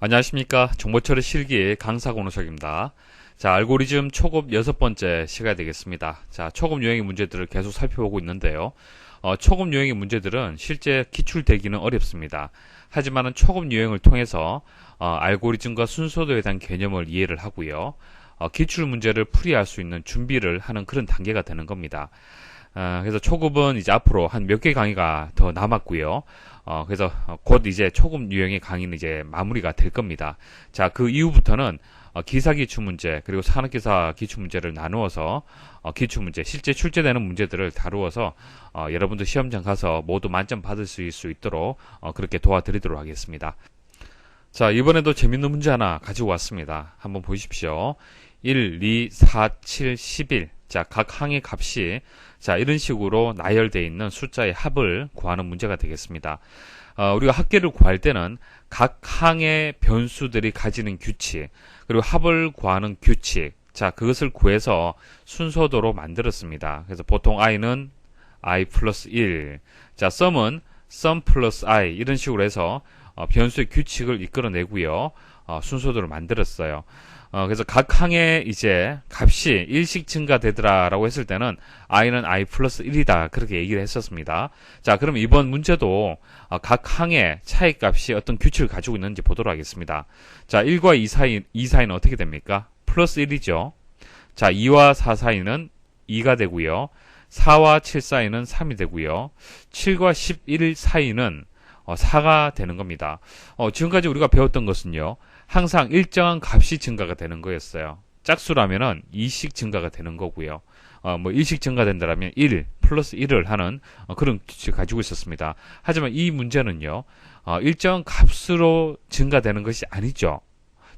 안녕하십니까. 정보처리 실기 강사 권호석입니다. 자, 알고리즘 초급 6번째 시간이 되겠습니다. 자, 초급 유형의 문제들을 계속 살펴보고 있는데요. 초급 유형의 문제들은 실제 기출되기는 어렵습니다. 하지만은 초급 유형을 통해서 알고리즘과 순서도에 대한 개념을 이해를 하고요. 기출 문제를 풀이할 수 있는 준비를 하는 그런 단계가 되는 겁니다. 그래서 초급은 이제 앞으로 한 몇 개 강의가 더 남았고요. 그래서 곧 이제 초급 유형의 강의는 이제 마무리가 될 겁니다. 자, 그 이후부터는 기사 기출 문제 그리고 산업기사 기출 문제를 나누어서 기출 문제, 실제 출제되는 문제들을 다루어서 여러분들 시험장 가서 모두 만점 받을 수 있도록 그렇게 도와드리도록 하겠습니다. 자, 이번에도 재밌는 문제 하나 가지고 왔습니다. 한번 보십시오. 1, 2, 4, 7, 11. 자, 각 항의 값이 자, 이런 식으로 나열되어 있는 숫자의 합을 구하는 문제가 되겠습니다. 우리가 합계를 구할 때는 각 항의 변수들이 가지는 규칙, 그리고 합을 구하는 규칙, 자, 그것을 구해서 순서도로 만들었습니다. 그래서 보통 i는 i 플러스 1, 자, sum은 sum 플러스 i, 이런 식으로 해서 변수의 규칙을 이끌어내고요. 순서도를 만들었어요. 그래서 각 항에 이제 값이 1씩 증가되더라라고 했을 때는 i는 i 플러스 1이다. 그렇게 얘기를 했었습니다. 자, 그럼 이번 문제도 각 항의 차이값이 어떤 규칙을 가지고 있는지 보도록 하겠습니다. 자, 1과 2 사이는 어떻게 됩니까? 플러스 1이죠. 자, 2와 4 사이는 2가 되고요. 4와 7 사이는 3이 되고요. 7과 11 사이는 4가 되는 겁니다. 지금까지 우리가 배웠던 것은요. 항상 일정한 값이 증가가 되는 거였어요. 짝수라면은 2씩 증가가 되는 거고요. 1씩 증가된다라면 1 플러스 1을 하는 그런 규칙을 가지고 있었습니다. 하지만 이 문제는요. 일정한 값으로 증가되는 것이 아니죠.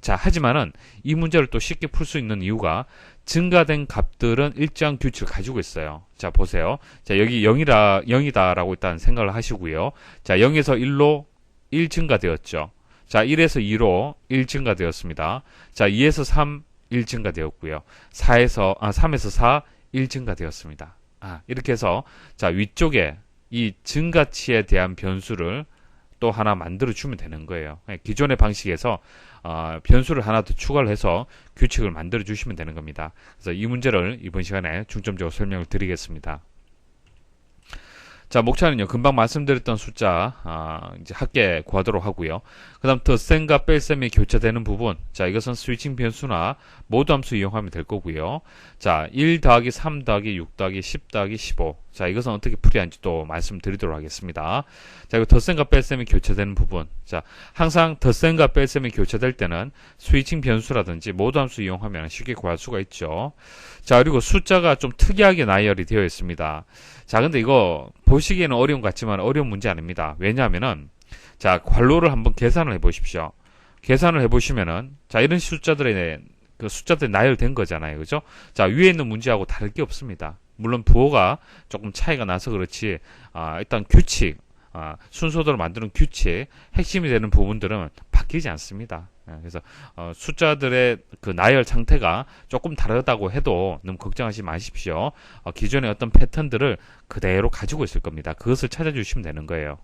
자, 하지만은 이 문제를 또 쉽게 풀 수 있는 이유가 증가된 값들은 일정한 규칙을 가지고 있어요. 자, 보세요. 자, 여기 0이다라고 일단 생각을 하시고요. 자, 0에서 1로 1 증가되었죠. 자, 1에서 2로 1 증가되었습니다. 자, 2에서 3, 1 증가되었고요. 3에서 4, 1 증가되었습니다. 이렇게 해서, 자, 위쪽에 이 증가치에 대한 변수를 또 하나 만들어주면 되는 거예요. 기존의 방식에서, 변수를 하나 더 추가를 해서 규칙을 만들어주시면 되는 겁니다. 그래서 이 문제를 이번 시간에 중점적으로 설명을 드리겠습니다. 자, 목차는요, 금방 말씀드렸던 숫자, 이제 합계 구하도록 하고요. 그 다음, 덧셈과 뺄셈이 교차되는 부분. 자, 이것은 스위칭 변수나 모두 함수 이용하면 될 거고요. 자, 1 더하기 3 더하기 6 더하기 10 더하기 15. 자, 이것은 어떻게 풀이하는지 또 말씀드리도록 하겠습니다. 자, 이거 덧셈과 뺄셈이 교차되는 부분. 자, 항상 덧셈과 뺄셈이 교차될 때는 스위칭 변수라든지 모두 함수 이용하면 쉽게 구할 수가 있죠. 자, 그리고 숫자가 좀 특이하게 나열이 되어 있습니다. 자, 근데 이거 보시기에는 어려운 것 같지만 어려운 문제 아닙니다. 왜냐하면은, 자, 괄호를 한번 계산을 해 보십시오. 계산을 해 보시면은, 자, 이런 숫자들이 나열된 거잖아요. 그죠? 자, 위에 있는 문제하고 다를 게 없습니다. 물론 부호가 조금 차이가 나서 그렇지, 일단 규칙, 순서대로 만드는 규칙, 핵심이 되는 부분들은 바뀌지 않습니다. 그래서 숫자들의 그 나열 상태가 조금 다르다고 해도 너무 걱정하지 마십시오. 기존의 어떤 패턴들을 그대로 가지고 있을 겁니다. 그것을 찾아주시면 되는 거예요.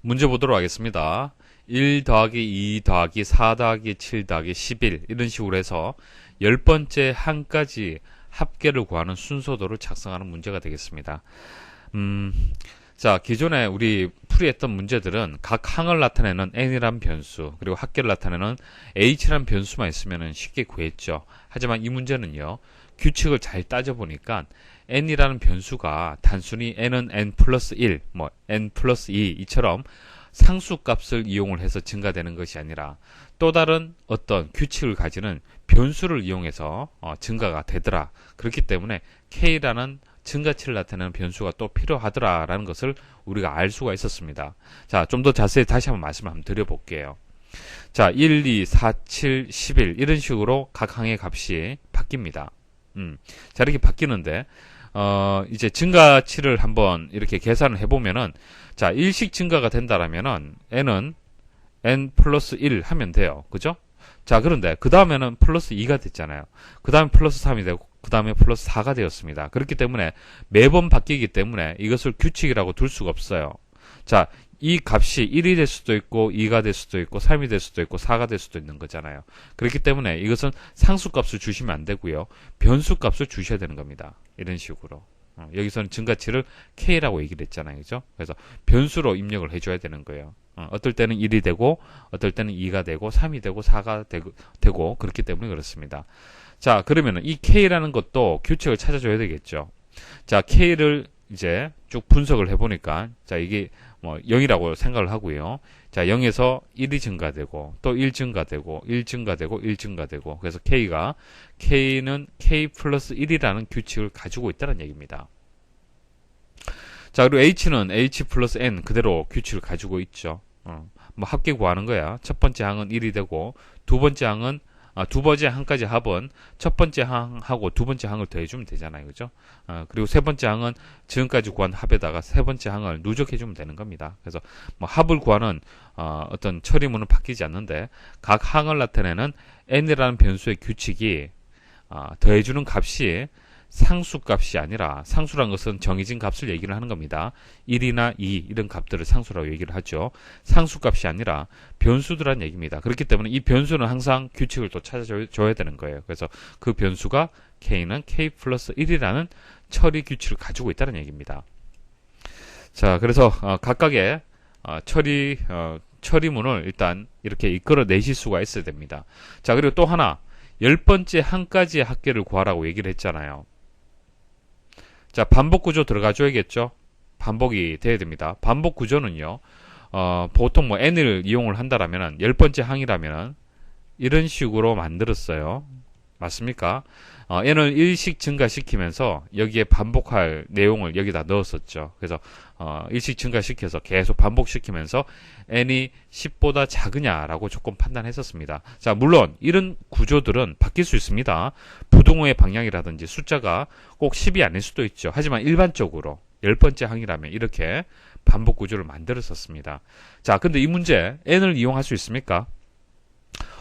문제 보도록 하겠습니다. 1 더하기 2 더하기 4 더하기 7 더하기 11 이런 식으로 해서 10번째 항까지 합계를 구하는 순서도를 작성하는 문제가 되겠습니다. 자, 기존에 우리 풀이했던 문제들은 각 항을 나타내는 n이란 변수, 그리고 합계를 나타내는 h란 변수만 있으면 쉽게 구했죠. 하지만 이 문제는요, 규칙을 잘 따져보니까 n이라는 변수가 단순히 n은 n 플러스 1, n 플러스 2 이처럼 상수값을 이용을 해서 증가되는 것이 아니라 또 다른 어떤 규칙을 가지는 변수를 이용해서 증가가 되더라. 그렇기 때문에 k라는 증가치를 나타내는 변수가 또 필요하더라라는 것을 우리가 알 수가 있었습니다. 자, 좀 더 자세히 다시 한번 말씀을 한번 드려볼게요. 자, 1, 2, 4, 7, 11 이런 식으로 각 항의 값이 바뀝니다. 자, 이렇게 바뀌는데 이제 증가치를 한번 이렇게 계산을 해보면은 자, 1씩 증가가 된다라면은 n은 n 플러스 1 하면 돼요. 그죠? 자, 그런데 그 다음에는 플러스 2가 됐잖아요. 그 다음에 플러스 3이 되고 그 다음에 플러스 4가 되었습니다. 그렇기 때문에 매번 바뀌기 때문에 이것을 규칙이라고 둘 수가 없어요. 자, 이 값이 1이 될 수도 있고 2가 될 수도 있고 3이 될 수도 있고 4가 될 수도 있는 거잖아요. 그렇기 때문에 이것은 상수값을 주시면 안 되고요. 변수값을 주셔야 되는 겁니다. 이런 식으로. 여기서는 증가치를 K라고 얘기를 했잖아요. 그죠? 그래서 변수로 입력을 해줘야 되는 거예요. 어떨 때는 1이 되고 어떨 때는 2가 되고 3이 되고 4가 되고 그렇기 때문에 그렇습니다. 자, 그러면은 이 K라는 것도 규칙을 찾아줘야 되겠죠. 자, K를 이제 쭉 분석을 해보니까 자, 이게 뭐 0이라고 생각을 하고요. 자, 0에서 1이 증가되고 또 1 증가되고 1 증가되고 1 증가되고 그래서 K는 K 플러스 1이라는 규칙을 가지고 있다는 얘기입니다. 자, 그리고 H는 H 플러스 N 그대로 규칙을 가지고 있죠. 뭐 합계 구하는 거야. 첫 번째 항은 1이 되고 두 번째 항까지 합은 첫 번째 항하고 두 번째 항을 더해주면 되잖아요. 그죠? 그리고 세 번째 항은 지금까지 구한 합에다가 세 번째 항을 누적해주면 되는 겁니다. 그래서 뭐 합을 구하는 어떤 처리문은 바뀌지 않는데 각 항을 나타내는 n이라는 변수의 규칙이 더해주는 값이 상수값이 아니라 상수란 것은 정해진 값을 얘기를 하는 겁니다. 1이나 2 이런 값들을 상수라고 얘기를 하죠. 상수값이 아니라 변수들란 얘기입니다. 그렇기 때문에 이 변수는 항상 규칙을 또 찾아줘야 되는 거예요. 그래서 그 변수가 K는 K 플러스 1이라는 처리 규칙을 가지고 있다는 얘기입니다. 자, 그래서 각각의 처리문을 일단 이렇게 이끌어내실 수가 있어야 됩니다. 자, 그리고 또 하나 10번째 항까지의 합계를 구하라고 얘기를 했잖아요. 자, 반복 구조 들어가 줘야겠죠. 반복이 돼야 됩니다. 반복 구조는요. 보통 뭐 n을 이용을 한다라면 10번째 항이라면 이런 식으로 만들었어요. 맞습니까? n을 1씩 증가시키면서 여기에 반복할 내용을 여기다 넣었었죠. 그래서 1씩 증가시켜서 계속 반복시키면서 n이 10보다 작으냐라고 조건 판단했었습니다. 자, 물론 이런 구조들은 바뀔 수 있습니다. 부등호의 방향이라든지 숫자가 꼭 10이 아닐 수도 있죠. 하지만 일반적으로 10번째 항이라면 이렇게 반복 구조를 만들었었습니다. 자, 근데 이 문제 n을 이용할 수 있습니까?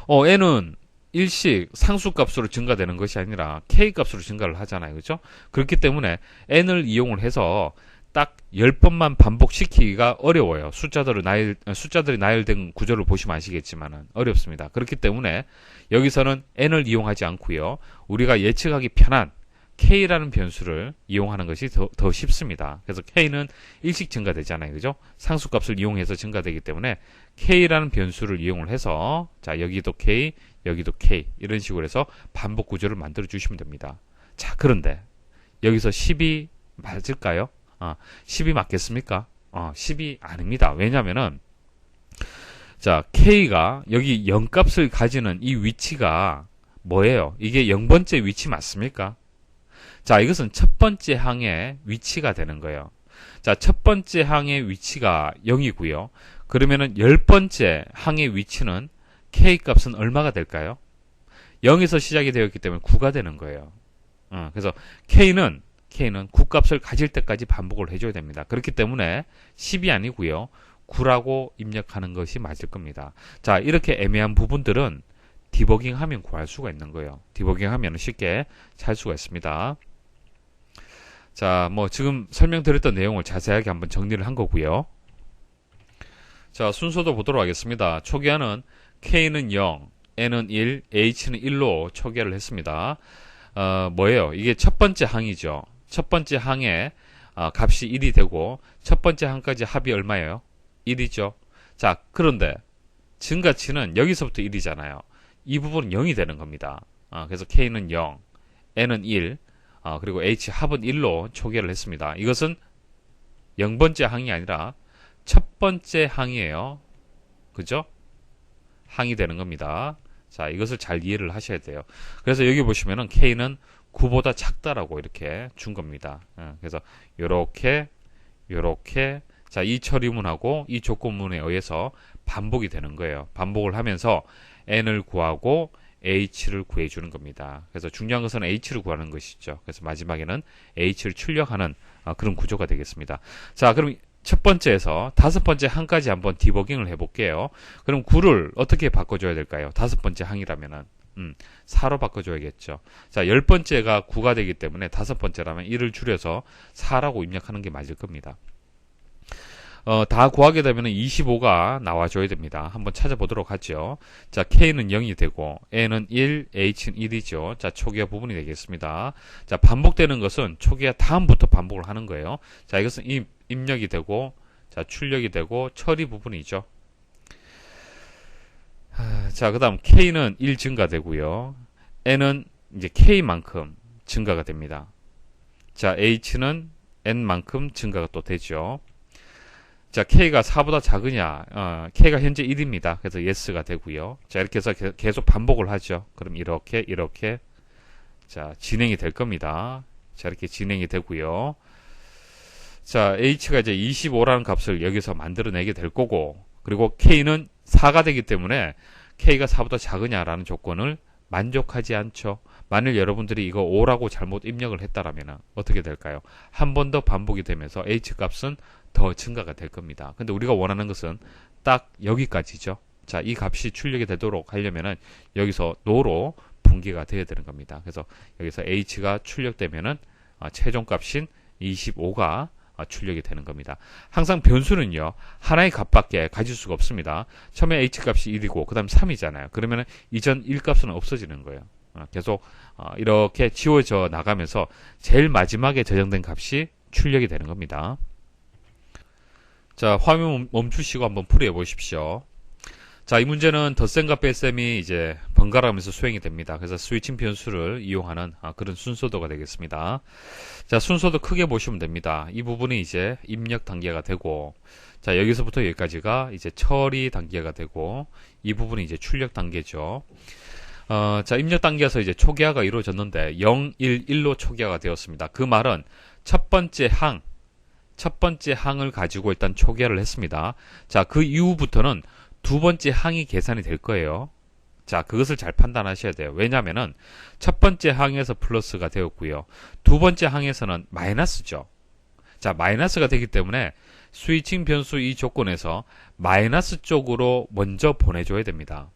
n은 일씩 상수값으로 증가되는 것이 아니라 K값으로 증가를 하잖아요. 그죠? 그렇기 때문에 n을 이용을 해서 딱 10번만 반복시키기가 어려워요. 숫자들이 나열된 구조를 보시면 아시겠지만 어렵습니다. 그렇기 때문에 여기서는 n을 이용하지 않고요. 우리가 예측하기 편한 K라는 변수를 이용하는 것이 더 쉽습니다. 그래서 K는 일씩 증가되잖아요. 그죠? 상수값을 이용해서 증가되기 때문에 K라는 변수를 이용을 해서 자, 여기도 K, 여기도 K 이런 식으로 해서 반복 구조를 만들어 주시면 됩니다. 자, 그런데 여기서 10이 맞을까요? 10이 맞겠습니까? 10이 아닙니다. 왜냐면은 자, K가 여기 0값을 가지는 이 위치가 뭐예요? 이게 0번째 위치 맞습니까? 자, 이것은 첫 번째 항의 위치가 되는 거예요. 자, 첫 번째 항의 위치가 0이고요. 그러면은 10번째 항의 위치는 K 값은 얼마가 될까요? 0에서 시작이 되었기 때문에 9가 되는 거예요. 그래서 K는 9값을 가질 때까지 반복을 해줘야 됩니다. 그렇기 때문에 10이 아니고요. 9라고 입력하는 것이 맞을 겁니다. 자, 이렇게 애매한 부분들은 디버깅하면 구할 수가 있는 거예요. 디버깅하면 쉽게 찾을 수가 있습니다. 자, 뭐 지금 설명드렸던 내용을 자세하게 한번 정리를 한 거고요. 자, 순서도 보도록 하겠습니다. 초기화는 K는 0, N은 1, H는 1로 초기화를 했습니다. 뭐예요? 이게 첫 번째 항이죠. 첫 번째 항에 값이 1이 되고 첫 번째 항까지 합이 얼마예요? 1이죠. 자, 그런데 증가치는 여기서부터 1이잖아요. 이 부분은 0이 되는 겁니다. 그래서 K는 0, N은 1, 그리고 H 합은 1로 초기화를 했습니다. 이것은 0번째 항이 아니라 첫 번째 항이에요. 그죠? 항이 되는 겁니다. 자, 이것을 잘 이해를 하셔야 돼요. 그래서 여기 보시면은 K는 9보다 작다라고 이렇게 준 겁니다. 그래서 요렇게 자, 이 처리문하고 이 조건문에 의해서 반복이 되는 거예요. 반복을 하면서 N을 구하고 H를 구해주는 겁니다. 그래서 중요한 것은 H를 구하는 것이죠. 그래서 마지막에는 H를 출력하는 그런 구조가 되겠습니다. 자, 그럼 첫 번째에서 다섯 번째 항까지 한번 디버깅을 해볼게요. 그럼 9를 어떻게 바꿔줘야 될까요? 다섯 번째 항이라면은 4로 바꿔줘야겠죠. 자, 10번째가 9가 되기 때문에 다섯 번째라면 1을 줄여서 4라고 입력하는 게 맞을 겁니다. 다 구하게 되면 25가 나와줘야 됩니다. 한번 찾아보도록 하죠. 자, K는 0이 되고, N은 1, H는 1이죠. 자, 초기화 부분이 되겠습니다. 자, 반복되는 것은 초기화 다음부터 반복을 하는 거예요. 자, 이것은 입력이 되고, 자, 출력이 되고, 처리 부분이죠. 자, 그 다음 K는 1 증가되고요. N은 이제 K만큼 증가가 됩니다. 자, H는 N만큼 증가가 또 되죠. 자, K가 4보다 작으냐? K가 현재 1입니다. 그래서 yes가 되고요. 자, 이렇게 해서 계속 반복을 하죠. 그럼 이렇게, 자, 진행이 될 겁니다. 자, 이렇게 진행이 되고요. 자, H가 이제 25라는 값을 여기서 만들어내게 될 거고, 그리고 K는 4가 되기 때문에 K가 4보다 작으냐라는 조건을 만족하지 않죠. 만일 여러분들이 이거 5라고 잘못 입력을 했다라면 어떻게 될까요? 한 번 더 반복이 되면서 H 값은 더 증가가 될 겁니다. 근데 우리가 원하는 것은 딱 여기까지죠. 자, 이 값이 출력이 되도록 하려면은 여기서 노로 분기가 되어야 되는 겁니다. 그래서 여기서 H가 출력되면은 최종 값인 25가 출력이 되는 겁니다. 항상 변수는요, 하나의 값밖에 가질 수가 없습니다. 처음에 H 값이 1이고, 그 다음 3이잖아요. 그러면 이전 1 값은 없어지는 거예요. 계속 이렇게 지워져 나가면서 제일 마지막에 저장된 값이 출력이 되는 겁니다. 자, 화면 멈추시고 한번 풀이해 보십시오. 자, 이 문제는 덧셈과 뺄셈이 이제 번갈아가면서 수행이 됩니다. 그래서 스위칭 변수를 이용하는 그런 순서도가 되겠습니다. 자, 순서도 크게 보시면 됩니다. 이 부분이 이제 입력 단계가 되고, 자, 여기서부터 여기까지가 이제 처리 단계가 되고, 이 부분이 이제 출력 단계죠. 자, 입력 단계에서 이제 초기화가 이루어졌는데 0, 1, 1로 초기화가 되었습니다. 그 말은 첫 번째 항을 가지고 일단 초기화를 했습니다. 자, 그 이후부터는 두 번째 항이 계산이 될 거예요. 자, 그것을 잘 판단하셔야 돼요. 왜냐면은 첫 번째 항에서 플러스가 되었고요. 두 번째 항에서는 마이너스죠. 자, 마이너스가 되기 때문에 스위칭 변수 이 조건에서 마이너스 쪽으로 먼저 보내줘야 됩니다.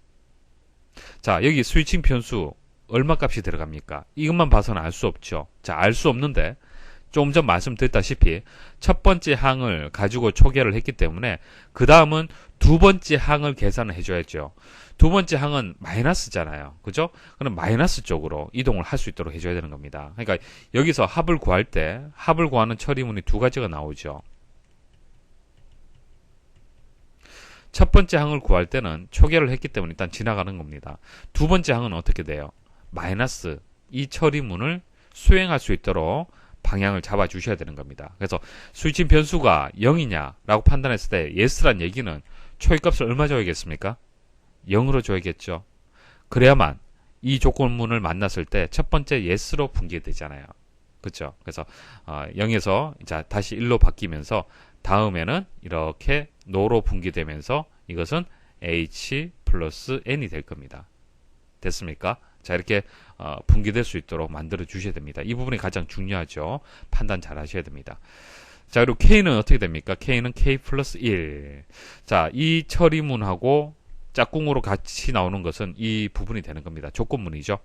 자, 여기 스위칭 변수 얼마 값이 들어갑니까? 이것만 봐서는 알 수 없죠. 자, 알 수 없는데 조금 전 말씀드렸다시피 첫 번째 항을 가지고 초기화를 했기 때문에 그 다음은 두 번째 항을 계산을 해줘야죠. 두 번째 항은 마이너스잖아요. 그죠? 그럼 마이너스 쪽으로 이동을 할 수 있도록 해줘야 되는 겁니다. 그러니까 여기서 합을 구할 때 합을 구하는 처리문이 두 가지가 나오죠. 첫 번째 항을 구할 때는 초기화를 했기 때문에 일단 지나가는 겁니다. 두 번째 항은 어떻게 돼요? 마이너스 이 처리문을 수행할 수 있도록 방향을 잡아 주셔야 되는 겁니다. 그래서 스위칭 변수가 0이냐라고 판단했을 때 yes란 얘기는 초기값을 얼마 줘야겠습니까? 0으로 줘야겠죠. 그래야만 이 조건문을 만났을 때 첫 번째 yes로 분기되잖아요. 그렇죠? 그래서 0에서 자 다시 1로 바뀌면서 다음에는 이렇게 no로 분기되면서 이것은 h 플러스 n이 될 겁니다. 됐습니까? 자, 이렇게 분기될 수 있도록 만들어 주셔야 됩니다. 이 부분이 가장 중요하죠. 판단 잘 하셔야 됩니다. 자, 그리고 K는 어떻게 됩니까? K는 K 플러스 1. 자, 이 처리문하고 짝꿍으로 같이 나오는 것은 이 부분이 되는 겁니다. 조건문이죠.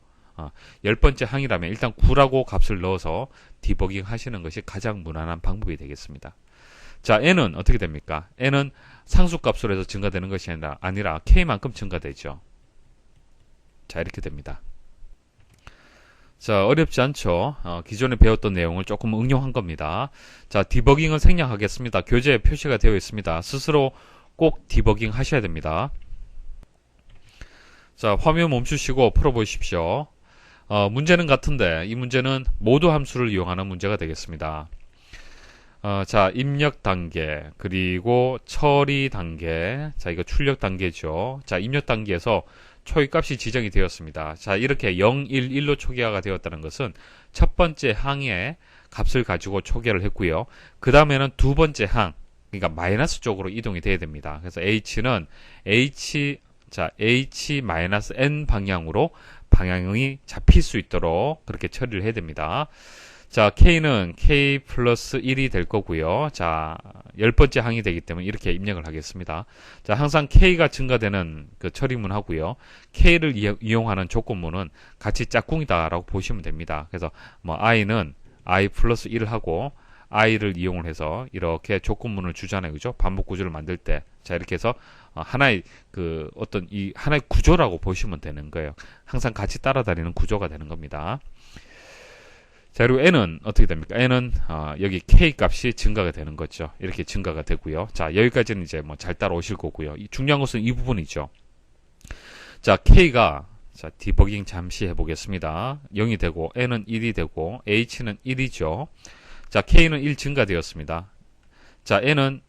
10번째 항이라면 일단 9라고 값을 넣어서 디버깅 하시는 것이 가장 무난한 방법이 되겠습니다. 자, N은 어떻게 됩니까? N은 상수값으로 해서 증가되는 것이 아니라 K만큼 증가되죠. 자, 이렇게 됩니다. 자, 어렵지 않죠? 기존에 배웠던 내용을 조금 응용한 겁니다. 자, 디버깅을 생략하겠습니다. 교재에 표시가 되어 있습니다. 스스로 꼭 디버깅 하셔야 됩니다. 자, 화면 멈추시고 풀어보십시오. 문제는 같은데 이 문제는 모두 함수를 이용하는 문제가 되겠습니다. 자, 입력 단계, 그리고 처리 단계, 자, 이거 출력 단계죠. 자, 입력 단계에서 초기값이 지정이 되었습니다. 자, 이렇게 0, 1, 1로 초기화가 되었다는 것은 첫 번째 항의 값을 가지고 초기화를 했고요. 그 다음에는 두 번째 항, 그러니까 마이너스 쪽으로 이동이 돼야 됩니다. 그래서 H는 H-N 방향으로 방향이 잡힐 수 있도록 그렇게 처리를 해야 됩니다. 자, K는 K 플러스 1이 될 거고요. 자, 10번째 항이 되기 때문에 이렇게 입력을 하겠습니다. 자, 항상 K가 증가되는 그 처리문 하고요. K를 이용하는 조건문은 같이 짝꿍이다라고 보시면 됩니다. 그래서 뭐 I는 I 플러스 1을 하고 i를 이용을 해서 이렇게 조건문을 주잖아요. 그죠? 반복 구조를 만들 때. 자, 이렇게 해서 하나의 어떤 이 하나의 구조라고 보시면 되는 거예요. 항상 같이 따라다니는 구조가 되는 겁니다. 자, 그리고 n은 어떻게 됩니까? n은 여기 k 값이 증가가 되는 거죠. 이렇게 증가가 되고요. 자, 여기까지는 이제 뭐 잘 따라오실 거고요. 중요한 것은 이 부분이죠. 자, k가 자, 디버깅 잠시 해보겠습니다. 0이 되고 n은 1이 되고 h는 1이죠. 자, k는 1 증가되었습니다. 자, n은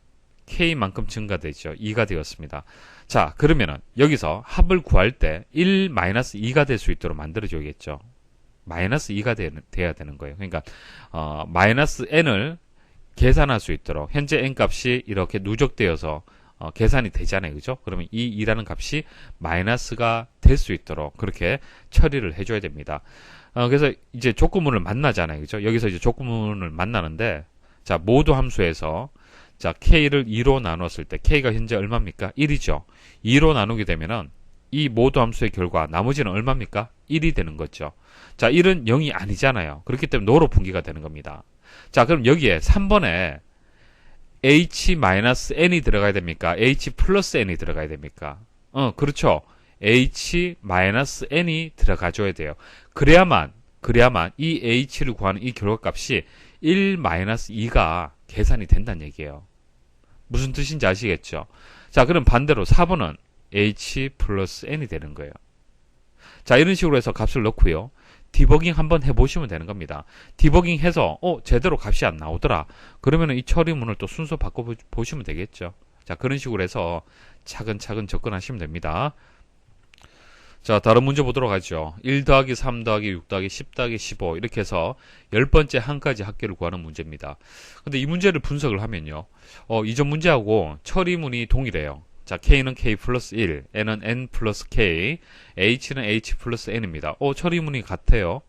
k만큼 증가되죠. 2가 되었습니다. 자, 그러면은 여기서 합을 구할 때 1-2가 될 수 있도록 만들어줘야겠죠. 마이너스 2가 돼야 되는 거예요. 그러니까 마이너스 n을 계산할 수 있도록 현재 n 값이 이렇게 누적되어서 계산이 되잖아요. 그죠? 그러면 이 2라는 값이 마이너스가 될 수 있도록 그렇게 처리를 해줘야 됩니다. 그래서 이제 조건문을 만나잖아요. 그죠? 여기서 이제 조건문을 만나는데, 자, 모두 함수에서, 자, k를 2로 나눴을 때, k가 현재 얼마입니까? 1이죠. 2로 나누게 되면은, 이 모두 함수의 결과, 나머지는 얼마입니까? 1이 되는 거죠. 자, 1은 0이 아니잖아요. 그렇기 때문에 노로 분기가 되는 겁니다. 자, 그럼 여기에 3번에 h-n이 들어가야 됩니까? h 플러스 n이 들어가야 됩니까? 그렇죠. h-n이 들어가줘야 돼요. 그래야만 이 h를 구하는 이 결과값이 1-2가 계산이 된다는 얘기예요. 무슨 뜻인지 아시겠죠? 자, 그럼 반대로 4번은 h 플러스 n이 되는 거예요. 자, 이런 식으로 해서 값을 넣고요. 디버깅 한번 해보시면 되는 겁니다. 디버깅 해서 제대로 값이 안 나오더라. 그러면 이 처리문을 또 순서 바꿔보시면 되겠죠. 자, 그런 식으로 해서 차근차근 접근하시면 됩니다. 자, 다른 문제 보도록 하죠. 1 더하기 3 더하기 6 더하기 10 더하기 15 이렇게 해서 10번째 한까지 합계를 구하는 문제입니다. 근데 이 문제를 분석을 하면요. 이전 문제하고 처리문이 동일해요. 자, k는 k 플러스 1, n은 n 플러스 k, h는 h 플러스 n입니다. 처리문이 같아요.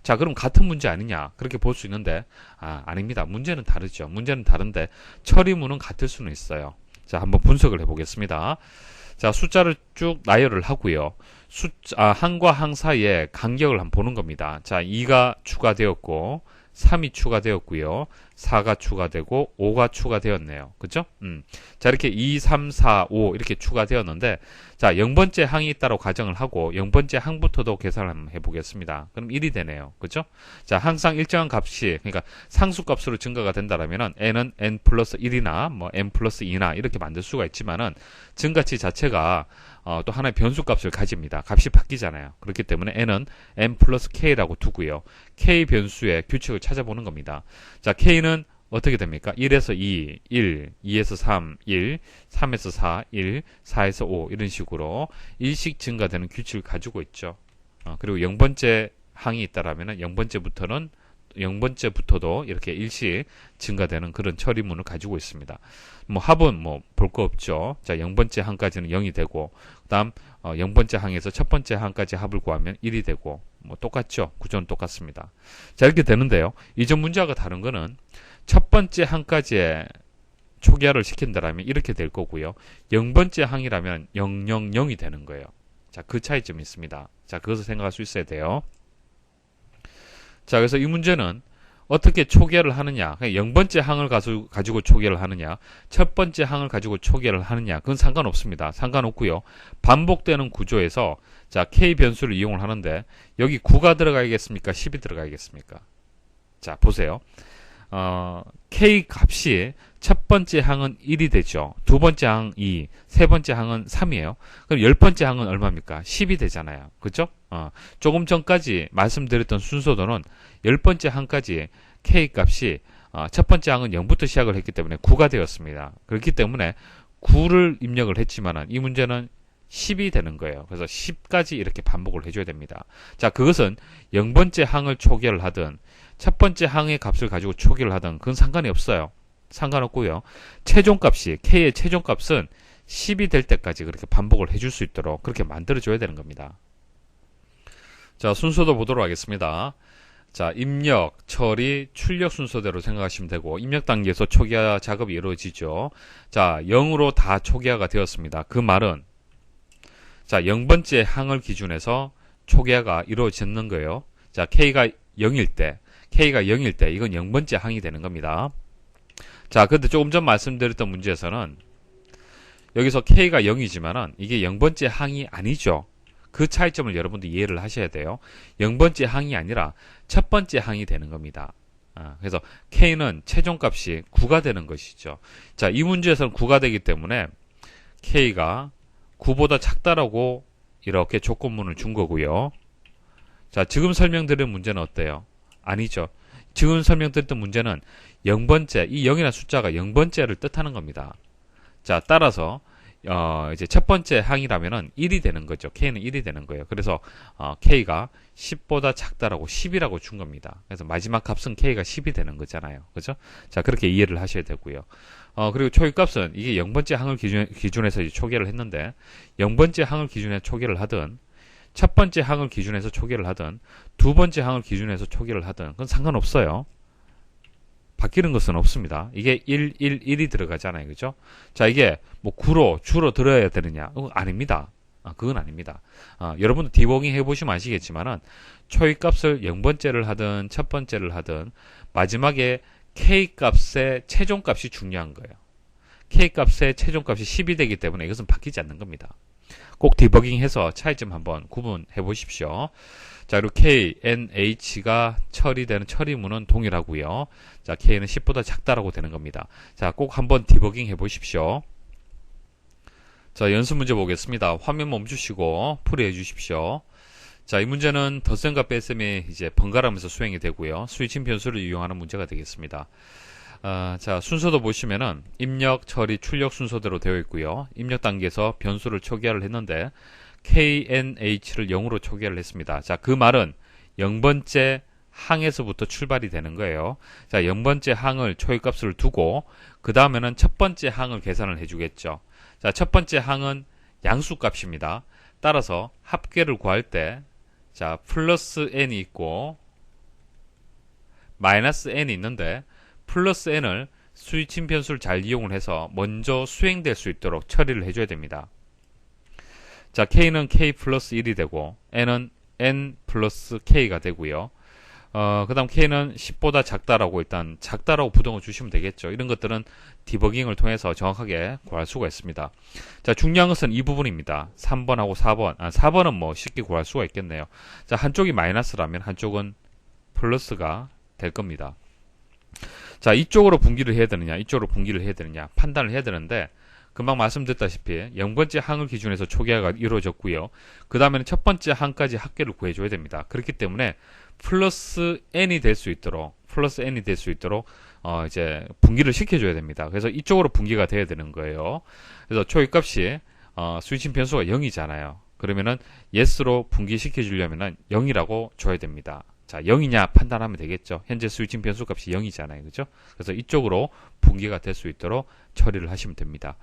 자, 그럼 같은 문제 아니냐? 그렇게 볼 수 있는데, 아닙니다. 문제는 다르죠. 문제는 다른데, 처리문은 같을 수는 있어요. 자, 한번 분석을 해보겠습니다. 자, 숫자를 쭉 나열을 하고요. 항과 항 사이에 간격을 한번 보는 겁니다. 자, 2가 추가되었고, 3이 추가되었고요. 4가 추가되고 5가 추가되었네요. 그죠? 자, 이렇게 2, 3, 4, 5 이렇게 추가되었는데, 자, 0번째 항이 있다고 가정을 하고 0번째 항부터도 계산을 한번 해보겠습니다. 그럼 1이 되네요. 그죠? 자, 항상 일정한 값이, 그러니까 상수값으로 증가가 된다라면은 n은 n 플러스 1이나 뭐 n 플러스 2나 이렇게 만들 수가 있지만은 증가치 자체가 또 하나의 변수값을 가집니다. 값이 바뀌잖아요. 그렇기 때문에 n은 n 플러스 k라고 두고요. k 변수의 규칙을 찾아보는 겁니다. 자, k는 어떻게 됩니까? 1에서 2, 1, 2에서 3, 1, 3에서 4, 1, 4에서 5 이런 식으로 일씩 증가되는 규칙을 가지고 있죠. 그리고 0번째 항이 있다라면 0번째부터도 이렇게 일씩 증가되는 그런 처리문을 가지고 있습니다. 뭐 합은 뭐 볼 거 없죠. 자, 0번째 항까지는 0이 되고, 그다음 0번째 항에서 첫 번째 항까지 합을 구하면 1이 되고, 뭐 똑같죠. 구조는 똑같습니다. 자, 이렇게 되는데요. 이전 문제와 다른 거는 첫 번째 항까지의 초기화를 시킨다라면 이렇게 될 거고요. 0번째 항이라면 000이 되는 거예요. 자, 그 차이점이 있습니다. 자, 그것을 생각할 수 있어야 돼요. 자, 그래서 이 문제는 어떻게 초기화를 하느냐, 0번째 항을 가지고 초기화를 하느냐, 첫 번째 항을 가지고 초기화를 하느냐, 그건 상관없습니다. 상관없고요. 반복되는 구조에서 자, k 변수를 이용을 하는데 여기 9가 들어가야겠습니까? 10이 들어가야겠습니까? 자, 보세요. k 값이 첫 번째 항은 1이 되죠. 두 번째 항 2, 세 번째 항은 3이에요. 그럼 10번째 항은 얼마입니까? 10이 되잖아요. 그죠? 조금 전까지 말씀드렸던 순서도는 10번째 항까지 k 값이 첫 번째 항은 0부터 시작을 했기 때문에 9가 되었습니다. 그렇기 때문에 9를 입력을 했지만 이 문제는 10이 되는 거예요. 그래서 10까지 이렇게 반복을 해줘야 됩니다. 자, 그것은 0번째 항을 초기화를 하든 첫 번째 항의 값을 가지고 초기화를 하든 그건 상관이 없어요. 상관없고요. 최종값이 k의 최종값은 10이 될 때까지 그렇게 반복을 해줄 수 있도록 그렇게 만들어줘야 되는 겁니다. 자, 순서도 보도록 하겠습니다. 자, 입력, 처리, 출력 순서대로 생각하시면 되고 입력 단계에서 초기화 작업이 이루어지죠. 자, 0으로 다 초기화가 되었습니다. 그 말은 자, 0번째 항을 기준해서 초기화가 이루어지는 거예요. 자, k가 0일 때 K가 0일 때 이건 0번째 항이 되는 겁니다. 자, 근데 조금 전 말씀드렸던 문제에서는 여기서 K가 0이지만은 이게 0번째 항이 아니죠. 그 차이점을 여러분도 이해를 하셔야 돼요. 0번째 항이 아니라 첫 번째 항이 되는 겁니다. 그래서 K는 최종값이 9가 되는 것이죠. 자, 이 문제에서는 9가 되기 때문에 K가 9보다 작다라고 이렇게 조건문을 준 거고요. 자, 지금 설명드린 문제는 어때요? 아니죠. 지금 설명드렸던 문제는 0번째, 이 0이라는 숫자가 0번째를 뜻하는 겁니다. 자, 따라서 이제 첫 번째 항이라면은 1이 되는 거죠. K는 1이 되는 거예요. 그래서 K가 10보다 작다라고 10이라고 준 겁니다. 그래서 마지막 값은 K가 10이 되는 거잖아요. 그죠? 자, 그렇게 이해를 하셔야 되고요. 그리고 초기값은 이게 0번째 항을 기준해서 이제 초기화를 했는데 0번째 항을 기준해서 초기화를 하든 첫 번째 항을 기준해서 초기화를 하든 두 번째 항을 기준해서 초기화를 하든 그건 상관없어요. 바뀌는 것은 없습니다. 이게 1, 1, 1이 들어가잖아요. 그죠? 자, 이게 뭐 9로, 주로 들어야 되느냐? 아닙니다. 그건 아닙니다. 여러분도 디버깅 해보시면 아시겠지만은, 초기값을 0번째를 하든, 첫 번째를 하든, 마지막에 K값의 최종값이 중요한 거예요. K값의 최종값이 10이 되기 때문에 이것은 바뀌지 않는 겁니다. 꼭 디버깅 해서 차이점 한번 구분해 보십시오. 자, 그리고 K, N, H가 처리되는 처리문은 동일하고요. 자, K는 10보다 작다라고 되는 겁니다. 자, 꼭 한번 디버깅 해 보십시오. 자, 연습 문제 보겠습니다. 화면 멈추시고 풀이해 주십시오. 자, 이 문제는 덧셈과 뺄셈이 이제 번갈아가면서 수행이 되고요. 스위칭 변수를 이용하는 문제가 되겠습니다. 자, 순서도 보시면은 입력, 처리, 출력 순서대로 되어 있고요. 입력 단계에서 변수를 초기화를 했는데 KNH를 0으로 초기화를 했습니다. 자, 그 말은 0번째 항에서부터 출발이 되는 거예요. 자, 0번째 항을 초기값을 두고 그 다음에는 첫 번째 항을 계산을 해주겠죠. 자, 첫 번째 항은 양수값입니다. 따라서 합계를 구할 때 자, 플러스 n이 있고 마이너스 n이 있는데 플러스 n을 스위칭 변수를 잘 이용을 해서 먼저 수행될 수 있도록 처리를 해줘야 됩니다. 자, K는 K 플러스 1이 되고 N은 N 플러스 K가 되고요. 그 다음 K는 10보다 작다라고 일단 작다라고 부등을 주시면 되겠죠. 이런 것들은 디버깅을 통해서 정확하게 구할 수가 있습니다. 자, 중요한 것은 이 부분입니다. 3번하고 4번. 4번은 뭐 쉽게 구할 수가 있겠네요. 자, 한쪽이 마이너스라면 한쪽은 플러스가 될 겁니다. 자, 이쪽으로 분기를 해야 되느냐, 이쪽으로 분기를 해야 되느냐 판단을 해야 되는데 금방 말씀드렸다시피 0번째 항을 기준해서 초기화가 이루어졌고요. 그 다음에는 첫 번째 항까지 합계를 구해줘야 됩니다. 그렇기 때문에 플러스 n이 될 수 있도록 이제 분기를 시켜줘야 됩니다. 그래서 이쪽으로 분기가 돼야 되는 거예요. 그래서 초기값이 스위칭 변수가 0이잖아요. 그러면은 yes로 분기시켜 주려면은 0이라고 줘야 됩니다. 자, 0이냐 판단하면 되겠죠. 현재 스위칭 변수 값이 0이잖아요. 그죠? 그래서 이쪽으로 분기가 될 수 있도록 처리를 하시면 됩니다.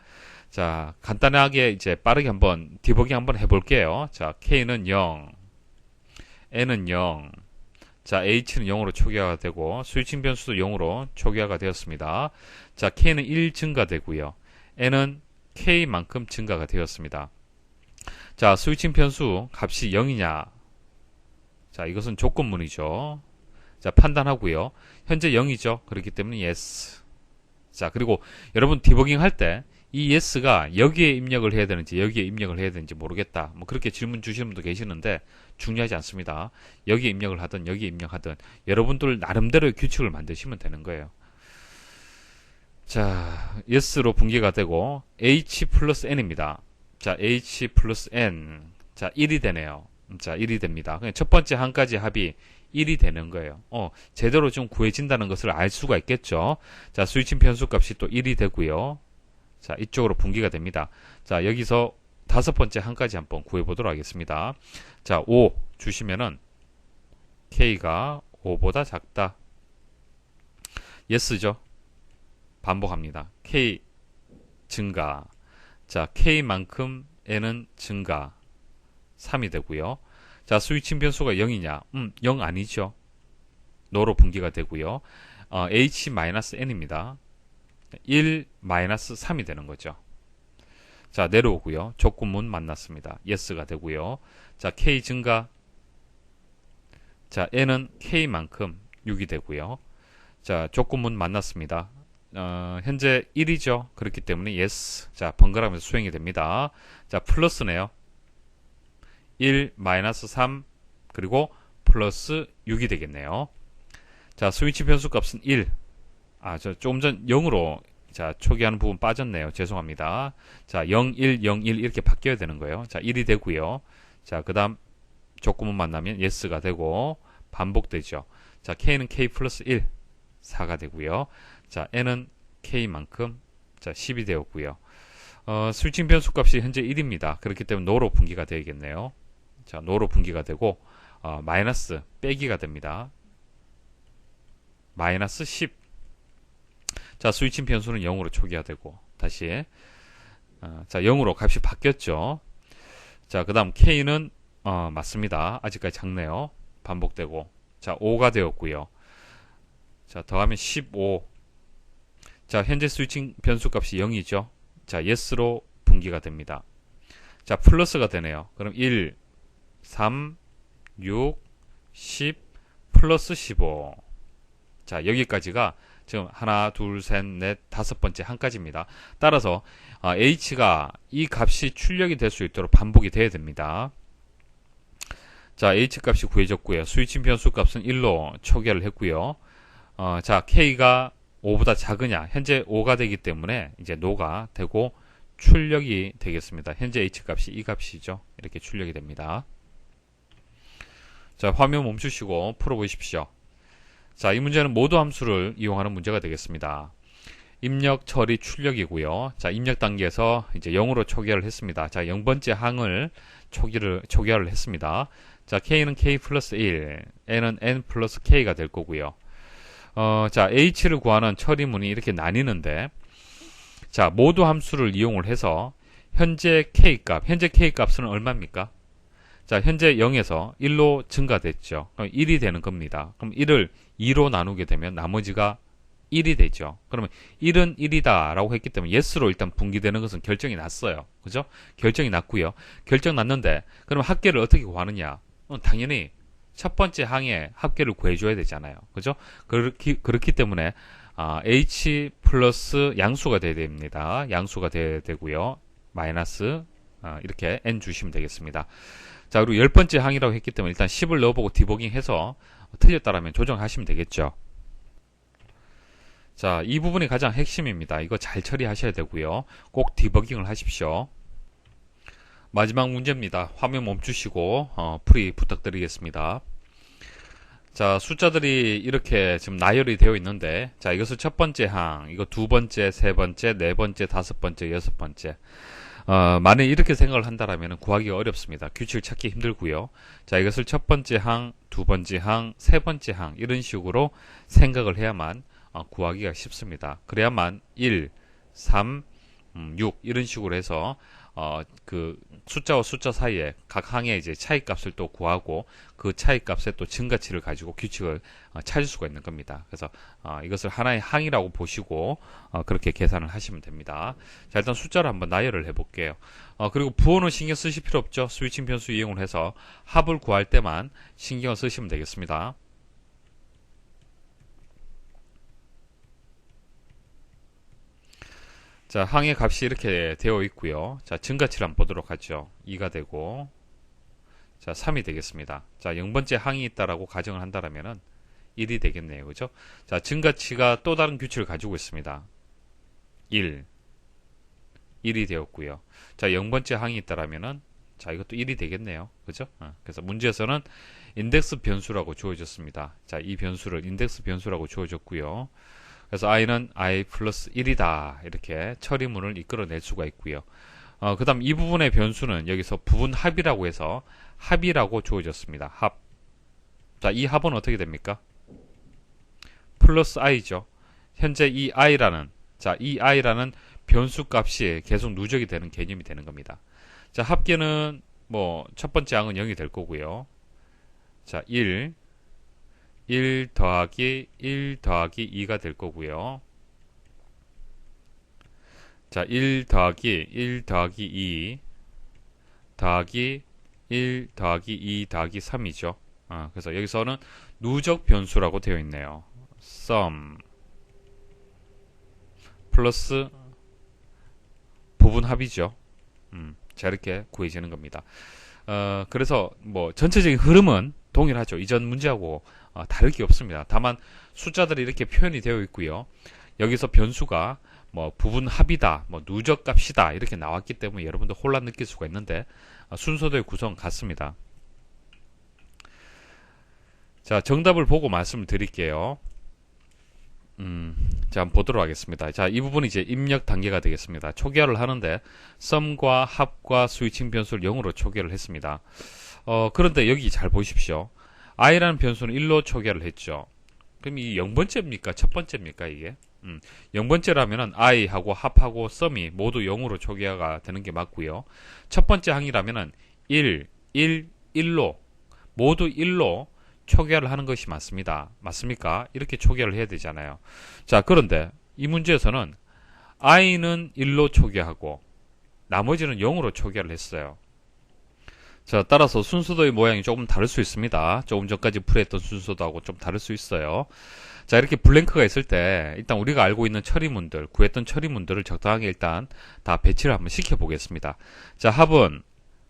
자, 간단하게 이제 빠르게 한번 디버깅 한번 해볼게요. 자, K는 0, N은 0, 자, H는 0으로 초기화가 되고 스위칭 변수도 0으로 초기화가 되었습니다. 자, K는 1 증가되고요. N은 K만큼 증가가 되었습니다. 자, 스위칭 변수 값이 0이냐? 자, 이것은 조건문이죠. 자, 판단하고요. 현재 0이죠. 그렇기 때문에 yes. 자, 그리고 여러분 디버깅 할 때 이 yes가 여기에 입력을 해야 되는지 여기에 입력을 해야 되는지 모르겠다. 뭐 그렇게 질문 주시는 분도 계시는데 중요하지 않습니다. 여기에 입력을 하든 여기에 입력하든 여러분들 나름대로의 규칙을 만드시면 되는 거예요. 자, yes로 분기가 되고 h 플러스 n입니다. 자, h 플러스 n. 자, 1이 되네요. 자, 1이 됩니다. 첫 번째 항까지 합이 1이 되는 거예요. 제대로 좀 구해진다는 것을 알 수가 있겠죠. 자, 스위칭 변수 값이 또 1이 되고요. 자, 이쪽으로 분기가 됩니다. 자, 여기서 다섯 번째 항까지 한번 구해보도록 하겠습니다. 자, 5 주시면은 K가 5보다 작다. yes죠. 반복합니다. K 증가. 자, K만큼 N은 증가. 3이 되고요. 자, 스위칭 변수가 0이냐? 0 아니죠. 노로 분기가 되고요. H-N입니다. 1-3이 되는 거죠. 자, 내려오고요. 조건문 만났습니다. yes가 되고요. 자, K 증가. 자, N은 K만큼 6이 되고요. 자, 조건문 만났습니다. 현재 1이죠. 그렇기 때문에 yes. 자, 번갈아가면서 수행이 됩니다. 자, 플러스네요. 1, 마이너스 3, 그리고 플러스 6이 되겠네요. 자, 스위치 변수 값은 1. 저 조금 전 0으로 자, 초기화하는 부분 빠졌네요. 죄송합니다. 자, 0, 1, 0, 1 이렇게 바뀌어야 되는 거예요. 자, 1이 되고요. 자, 그 다음 조건문 만나면 yes가 되고 반복되죠. 자, k는 k 플러스 1, 4가 되고요. 자, n은 k만큼 자, 10이 되었고요. 스위칭 변수 값이 현재 1입니다. 그렇기 때문에 no로 분기가 되겠네요. 자, no로 분기가 되고 마이너스 빼기가 됩니다. 마이너스 10. 자, 스위칭 변수는 0으로 초기화되고 다시 자, 0으로 값이 바뀌었죠. 자, 그 다음 k는 맞습니다. 아직까지 작네요. 반복되고 자, 5가 되었고요. 자, 더하면 15. 자, 현재 스위칭 변수 값이 0이죠. 자, yes로 분기가 됩니다. 자, 플러스가 되네요. 그럼 1, 3, 6, 10, 플러스 15. 자, 여기까지가 지금 하나, 둘, 셋, 넷, 다섯 번째 한까지입니다. 따라서 h가 이 값이 출력이 될 수 있도록 반복이 돼야 됩니다. 자, h 값이 구해졌고요. 스위칭 변수 값은 1로 초기화를 했고요. 자, k가 5보다 작으냐? 현재 5가 되기 때문에 이제 no가 되고 출력이 되겠습니다. 현재 h 값이 이 값이죠. 이렇게 출력이 됩니다. 자, 화면 멈추시고 풀어보십시오. 자, 이 문제는 모두 함수를 이용하는 문제가 되겠습니다. 입력, 처리, 출력이고요. 자, 입력 단계에서 이제 0으로 초기화를 했습니다. 자, 0번째 항을 초기화를 했습니다. 자, k는 k 플러스 1, n은 n 플러스 k가 될 거고요. 자, h를 구하는 처리문이 이렇게 나뉘는데, 자, 모두 함수를 이용을 해서 현재 k 값은 얼마입니까? 자, 현재 0에서 1로 증가됐죠. 그럼 1이 되는 겁니다. 그럼 1을 2로 나누게 되면 나머지가 1이 되죠. 그러면 1은 1이다 라고 했기 때문에 yes로 일단 분기되는 것은 결정이 났어요. 그죠? 결정이 났고요. 결정 났는데 그럼 합계를 어떻게 구하느냐? 당연히 첫 번째 항에 합계를 구해줘야 되잖아요. 그죠? 그렇기 때문에 h 플러스 양수가 돼야 됩니다. 양수가 돼야 되고요. 마이너스 이렇게 n 주시면 되겠습니다. 자, 그리고 10번째 항이라고 했기 때문에 일단 10을 넣어보고 디버깅해서 틀렸다라면 조정하시면 되겠죠. 자, 이 부분이 가장 핵심입니다. 이거 잘 처리하셔야 되고요. 꼭 디버깅을 하십시오. 마지막 문제입니다. 화면 멈추시고 풀이 부탁드리겠습니다. 자, 숫자들이 이렇게 지금 나열이 되어 있는데, 자, 이것을 첫 번째 항, 이거 두 번째, 세 번째, 네 번째, 다섯 번째, 여섯 번째. 만약 이렇게 생각을 한다라면 구하기가 어렵습니다. 규칙을 찾기 힘들고요. 자, 이것을 첫 번째 항, 두 번째 항, 세 번째 항 이런 식으로 생각을 해야만 구하기가 쉽습니다. 그래야만 1, 3, 6 이런 식으로 해서 그 숫자와 숫자 사이에 각 항의 이제 차이값을 또 구하고 그 차이값의 또 증가치를 가지고 규칙을 찾을 수가 있는 겁니다. 그래서 이것을 하나의 항이라고 보시고 그렇게 계산을 하시면 됩니다. 자, 일단 숫자를 한번 나열을 해볼게요. 그리고 부호는 신경 쓰실 필요 없죠. 스위칭 변수 이용을 해서 합을 구할 때만 신경을 쓰시면 되겠습니다. 자, 항의 값이 이렇게 되어 있고요. 자, 증가치를 한번 보도록 하죠. 2가 되고, 자, 3이 되겠습니다. 자, 0번째 항이 있다라고 가정을 한다면은 1이 되겠네요. 그죠? 자, 증가치가 또 다른 규칙을 가지고 있습니다. 1. 1이 되었고요. 자, 0번째 항이 있다라면은 자, 이것도 1이 되겠네요. 그죠? 그래서 문제에서는 인덱스 변수라고 주어졌습니다. 자, 이 변수를 인덱스 변수라고 주어졌고요. 그래서 i는 i 플러스 1이다. 이렇게 처리문을 이끌어낼 수가 있고요. 그 다음 이 부분의 변수는 여기서 부분 합이라고 해서 합이라고 주어졌습니다. 합. 자, 이 합은 어떻게 됩니까? 플러스 i죠. 현재 이 i라는, 자, 이 i라는 변수 값이 계속 누적이 되는 개념이 되는 겁니다. 자, 합계는 뭐, 첫 번째 항은 0이 될 거고요. 자, 1 더하기 1 더하기 2가 될 거고요. 자, 1 더하기 1 더하기 2 더하기 1 더하기 2 더하기 3이죠. 그래서 여기서는 누적 변수라고 되어 있네요. sum 플러스 부분 합이죠. 자, 이렇게 구해지는 겁니다. 그래서 뭐 전체적인 흐름은 동일하죠. 이전 문제하고 다를 게 없습니다. 다만 숫자들이 이렇게 표현이 되어 있고요. 여기서 변수가 뭐 부분 합이다, 뭐 누적 값이다 이렇게 나왔기 때문에 여러분들 혼란 느낄 수가 있는데 순서대로 구성 같습니다. 자, 정답을 보고 말씀을 드릴게요. 자, 한번 보도록 하겠습니다. 자, 이 부분이 이제 입력 단계가 되겠습니다. 초기화를 하는데 썸과 합과 스위칭 변수를 0으로 초기화를 했습니다. 그런데 여기 잘 보십시오. i라는 변수는 1로 초기화를 했죠. 그럼 이 0번째입니까? 첫 번째입니까? 이게? 0번째라면은 i하고 합하고 썸이 모두 0으로 초기화가 되는 게 맞고요. 첫 번째 항이라면은 1, 1, 1로 모두 1로 초기화를 하는 것이 맞습니다. 맞습니까? 이렇게 초기화를 해야 되잖아요. 자, 그런데 이 문제에서는 i는 1로 초기화하고 나머지는 0으로 초기화를 했어요. 자, 따라서 순서도의 모양이 조금 다를 수 있습니다. 조금 전까지 풀이했던 순서도하고 좀 다를 수 있어요. 자, 이렇게 블랭크가 있을 때 일단 우리가 알고 있는 처리문들, 구했던 처리문들을 적당하게 일단 다 배치를 한번 시켜보겠습니다. 자, 합은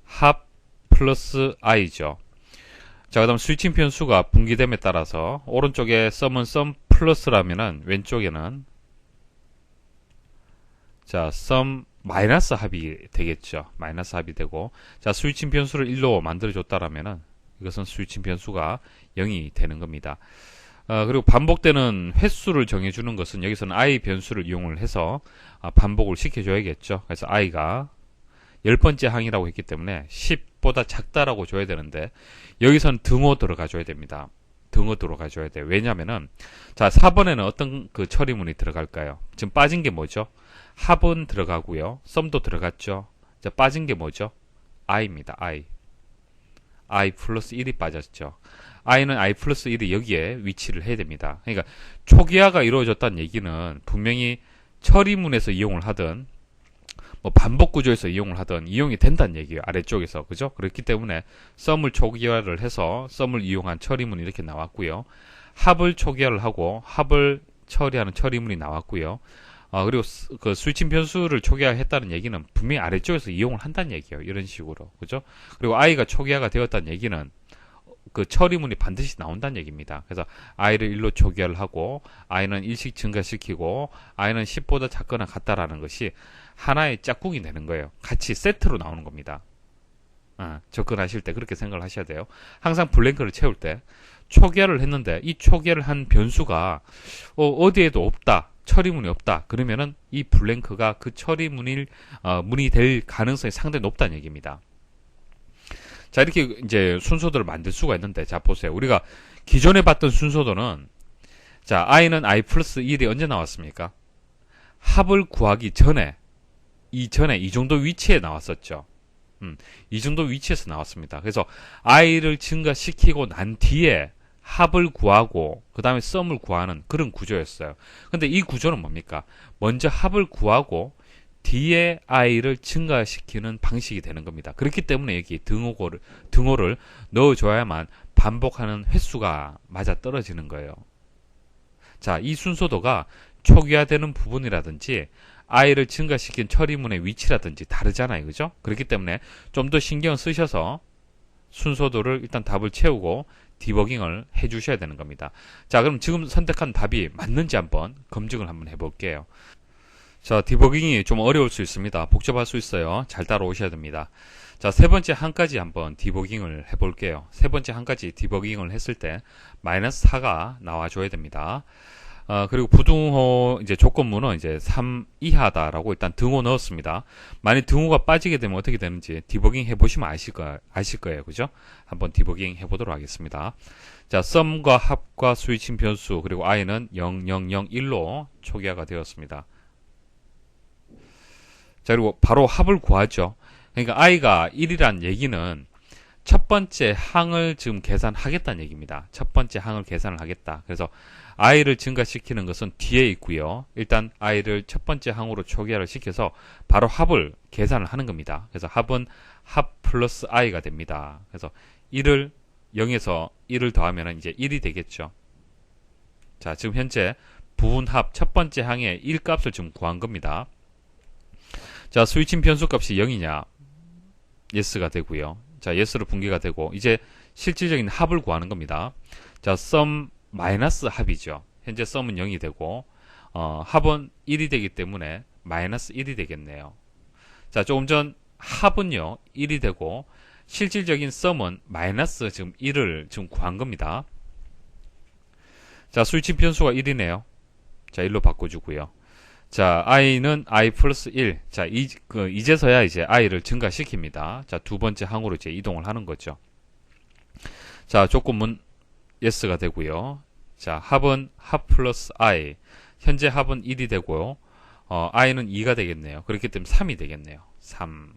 합 플러스 i죠. 자, 그 다음 스위칭 변수가 분기됨에 따라서 오른쪽에 썸은 썸 플러스라면은 왼쪽에는 자, 썸 마이너스 합이 되겠죠. 마이너스 합이 되고, 자, 스위칭 변수를 1로 만들어줬다라면은 이것은 스위칭 변수가 0이 되는 겁니다. 그리고 반복되는 횟수를 정해주는 것은 여기서는 i 변수를 이용을 해서 반복을 시켜줘야겠죠. 그래서 i가 10번째 항이라고 했기 때문에 10보다 작다라고 줘야 되는데 여기서는 등호 들어가 줘야 됩니다. 등호 들어가 줘야 돼요. 왜냐면은 자, 4번에는 어떤 그 처리문이 들어갈까요? 지금 빠진 게 뭐죠? 합은 들어가고요. 썸도 들어갔죠. 자, 빠진 게 뭐죠? i입니다. i 플러스 1이 빠졌죠. i는 i 플러스 1이 여기에 위치를 해야 됩니다. 그러니까 초기화가 이루어졌다는 얘기는 분명히 처리문에서 이용을 하든 뭐 반복 구조에서 이용을 하든 이용이 된다는 얘기예요. 아래쪽에서. 그죠? 그렇기 때문에 썸을 초기화를 해서 썸을 이용한 처리문이 이렇게 나왔고요. 합을 초기화를 하고 합을 처리하는 처리문이 나왔고요. 그리고 그 스위칭 변수를 초기화했다는 얘기는 분명히 아래쪽에서 이용을 한다는 얘기예요. 이런 식으로. 그죠? 그리고 i가 초기화가 되었다는 얘기는 그 처리문이 반드시 나온다는 얘기입니다. 그래서 i를 1로 초기화를 하고 i는 1씩 증가시키고 i는 10보다 작거나 같다라는 것이 하나의 짝꿍이 되는 거예요. 같이 세트로 나오는 겁니다. 접근하실 때 그렇게 생각을 하셔야 돼요. 항상 블랭크를 채울 때 초기화를 했는데 이 초기화를 한 변수가 어디에도 없다. 처리문이 없다. 그러면은 이 블랭크가 그 처리문이 문이 될 가능성이 상당히 높다는 얘기입니다. 자, 이렇게 이제 순서도를 만들 수가 있는데, 자, 보세요. 우리가 기존에 봤던 순서도는, 자, i는 i 플러스 1이 언제 나왔습니까? 합을 구하기 전에, 이 정도 위치에 나왔었죠. 이 정도 위치에서 나왔습니다. 그래서 i를 증가시키고 난 뒤에 합을 구하고, 그 다음에 썸을 구하는 그런 구조였어요. 근데 이 구조는 뭡니까? 먼저 합을 구하고, 뒤에 i를 증가시키는 방식이 되는 겁니다. 그렇기 때문에 여기 등호를 넣어줘야만 반복하는 횟수가 맞아 떨어지는 거예요. 자, 이 순서도가 초기화되는 부분이라든지 i를 증가시킨 처리문의 위치라든지 다르잖아요. 그죠? 그렇기 때문에 좀 더 신경 쓰셔서 순서도를 일단 답을 채우고 디버깅을 해주셔야 되는 겁니다. 자, 그럼 지금 선택한 답이 맞는지 한번 검증을 한번 해볼게요. 자, 디버깅이 좀 어려울 수 있습니다. 복잡할 수 있어요. 잘 따라오셔야 됩니다. 자, 세 번째 항까지 한번 디버깅을 해볼게요. 세 번째 항까지 디버깅을 했을 때 마이너스 4가 나와줘야 됩니다. 그리고 부등호 이제 조건문은 이제 3 이하다라고 일단 등호 넣었습니다. 만약 등호가 빠지게 되면 어떻게 되는지 디버깅 해보시면 아실 거예요. 그죠? 한번 디버깅 해보도록 하겠습니다. 자, 썸과 합과 스위칭 변수 그리고 i는 0, 0, 0, 1로 초기화가 되었습니다. 자, 그리고 바로 합을 구하죠. 그러니까 i가 1이란 얘기는 첫 번째 항을 지금 계산하겠다는 얘기입니다. 첫 번째 항을 계산을 하겠다. 그래서 i를 증가시키는 것은 뒤에 있고요. 일단 i를 첫 번째 항으로 초기화를 시켜서 바로 합을 계산을 하는 겁니다. 그래서 합은 합 플러스 i가 됩니다. 그래서 1을 0에서 1을 더하면 이제 1이 되겠죠. 자, 지금 현재 부분합 첫 번째 항의 1 값을 지금 구한 겁니다. 자, 스위칭 변수 값이 0이냐? yes가 되고요. 자, yes로 분기가 되고, 이제 실질적인 합을 구하는 겁니다. 자, sum 마이너스 합이죠. 현재 sum은 0이 되고, 합은 1이 되기 때문에 마이너스 1이 되겠네요. 자, 조금 전 합은요, 1이 되고, 실질적인 sum은 마이너스 지금 1을 지금 구한 겁니다. 자, 스위칭 변수가 1이네요. 자, 1로 바꿔주고요. 자, i는 i 플러스 1. 자, 이제서야 이제 i를 증가시킵니다. 자, 두 번째 항으로 이제 이동을 하는 거죠. 자, 조건문 yes가 되고요. 자, 합은 합 플러스 i. 현재 합은 1이 되고요. i는 2가 되겠네요. 그렇기 때문에 3이 되겠네요. 3.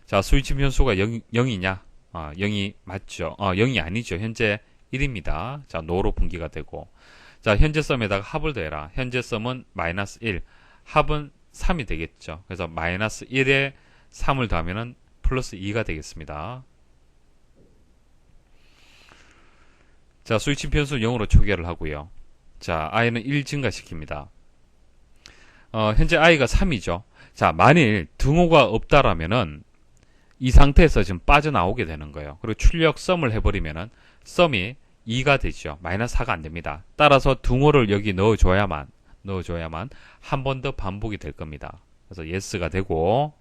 자, 스위칭 변수가 0이냐? 0이 맞죠? 0이 아니죠. 현재 1입니다. 자, no로 분기가 되고. 자, 현재 썸에다가 합을 더해라. 현재 썸은 마이너스 1, 합은 3이 되겠죠. 그래서 마이너스 1에 3을 더하면 플러스 2가 되겠습니다. 자, 스위칭 변수 0으로 초기화를 하고요. 자, i는 1 증가시킵니다. 현재 i가 3이죠. 자, 만일 등호가 없다라면은 이 상태에서 지금 빠져나오게 되는 거예요. 그리고 출력 썸을 해버리면은 썸이 2가 되죠. 마이너스 4가 안 됩니다. 따라서 등호를 여기 넣어줘야만 한 번 더 반복이 될 겁니다. 그래서 yes가 되고,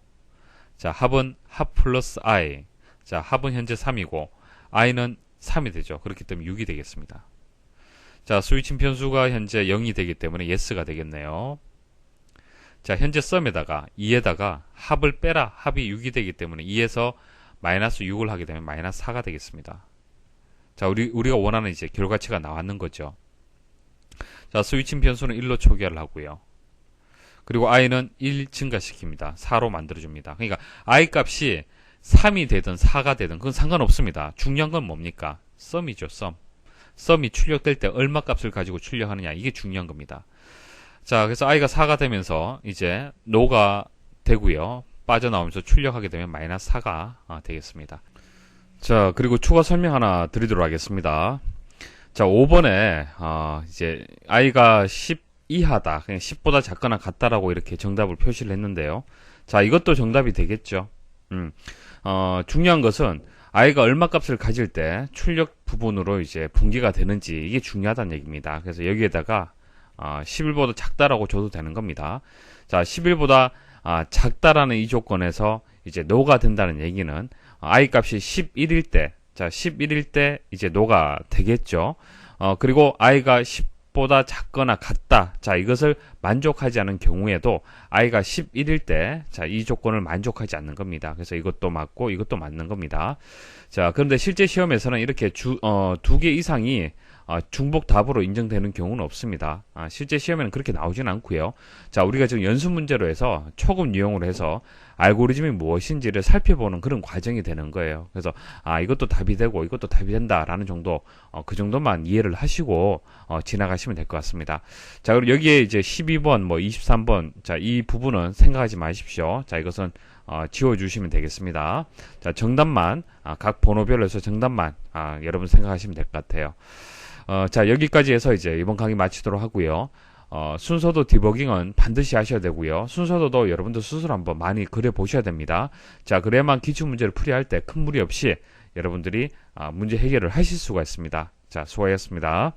자, 합은 합 플러스 i. 자, 합은 현재 3이고, i는 3이 되죠. 그렇기 때문에 6이 되겠습니다. 자, 스위칭 변수가 현재 0이 되기 때문에 yes가 되겠네요. 자, 현재 썸에다가 2에다가 합을 빼라. 합이 6이 되기 때문에 2에서 마이너스 6을 하게 되면 마이너스 4가 되겠습니다. 자, 우리가 원하는 이제 결과치가 나왔는 거죠. 자, 스위칭 변수는 1로 초기화를 하고요. 그리고 i는 1 증가시킵니다. 4로 만들어줍니다. 그러니까 i 값이 3이 되든 4가 되든 그건 상관없습니다. 중요한 건 뭡니까? 썸이죠, 썸. 썸이 출력될 때 얼마 값을 가지고 출력하느냐, 이게 중요한 겁니다. 자, 그래서 i가 4가 되면서 이제 no가 되고요. 빠져나오면서 출력하게 되면 마이너스 4가 되겠습니다. 자, 그리고 추가 설명 하나 드리도록 하겠습니다. 자, 5번에 이제 i가 10 이하다, 그냥 10보다 작거나 같다라고 이렇게 정답을 표시를 했는데요. 자, 이것도 정답이 되겠죠. 중요한 것은 i가 얼마 값을 가질 때 출력 부분으로 이제 분기가 되는지, 이게 중요하다는 얘기입니다. 그래서 여기에다가 11보다 작다라고 줘도 되는 겁니다. 자, 11보다 작다라는 이 조건에서 이제 no가 된다는 얘기는 i 값이 11일 때, 자, 11일 때 이제 no가 되겠죠. 그리고 i가 10보다 작거나 같다. 자, 이것을 만족하지 않은 경우에도 i가 11일 때, 자, 이 조건을 만족하지 않는 겁니다. 그래서 이것도 맞고 이것도 맞는 겁니다. 자, 그런데 실제 시험에서는 이렇게 두 개 이상이 중복 답으로 인정되는 경우는 없습니다. 실제 시험에는 그렇게 나오진 않고요. 자, 우리가 지금 연습 문제로 해서 초급 유형으로 해서 알고리즘이 무엇인지를 살펴보는 그런 과정이 되는 거예요. 그래서 이것도 답이 되고 이것도 답이 된다라는 정도, 그 정도만 이해를 하시고 지나가시면 될 것 같습니다. 자, 그리고 여기에 이제 12번, 뭐 23번, 자, 이 부분은 생각하지 마십시오. 자, 이것은 지워주시면 되겠습니다. 자, 정답만, 각 번호별로 해서 정답만 여러분 생각하시면 될 것 같아요. 자, 여기까지 해서 이제 이번 강의 마치도록 하고요. 순서도 디버깅은 반드시 하셔야 되고요. 순서도도 여러분들 스스로 한번 많이 그려 보셔야 됩니다. 자, 그래야만 기출 문제를 풀이할 때 큰 무리 없이 여러분들이 문제 해결을 하실 수가 있습니다. 자, 수고하셨습니다.